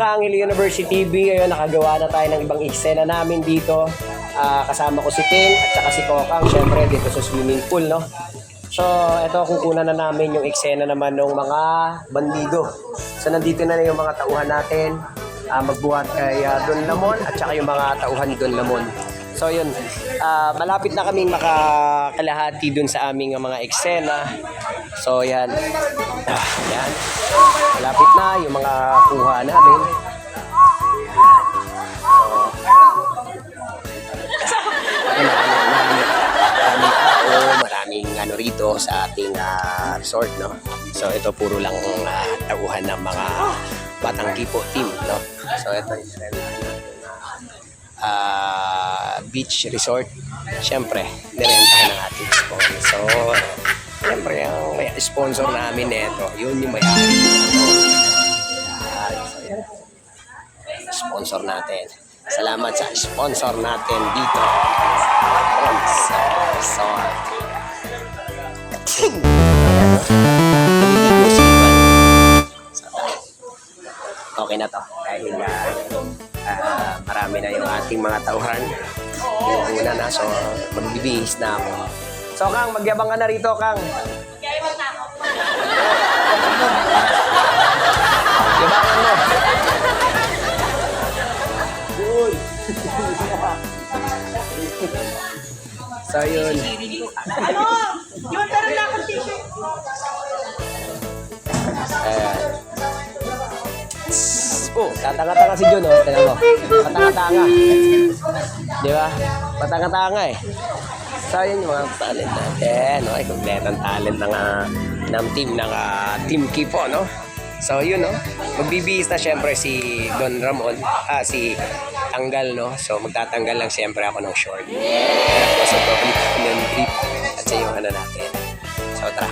Angel University TV, ayun, nakagawa na tayo ng ibang eksena namin dito. Kasama ko si Ting at saka si Kokang, syempre dito sa swimming pool, no? So, ito, kukunan na namin yung eksena naman ng mga bandido. So, nandito na yung mga tauhan natin, magbuhat kay Don Lamon at saka yung mga tauhan Don Lamon. So, yun, malapit na kaming makakalahati dun sa aming mga eksena. So, yan. Yan. Malapit na yung mga kuha namin. Maraming ano rito sa ating resort, no? So ito puro lang tauhan ng mga Batang Quiapo team, no? So ito yung beach resort. Siyempre, nirentahan ng ating sponsor. Siyempre, ang may sponsor namin nito, yun yung may-ari. Sponsor natin. Salamat sa sponsor natin dito. Resort. Okay na to. Dahil marami na yung ating mga tauhan. Una na. So, magbibihis na ako. So, Kang, magyabang ka na rito, Kang. Yabangan mo. So, yun. Ano? Yung meron na akong t-shirt. Katanga-tanga si Jun, oh. Tignan mo. Patanga-tanga. Di ba? Patanga-tanga eh. So, yun yung mga talent natin. Okay, kompletong talent ng team, Team Quiapo, no? So, yun, no? Magbibihis na syempre si Don Ramon, si Tanggal, no? So, magtatanggal lang syempre ako ng short. So, public ng drip at sa yung ano natin. So, tara.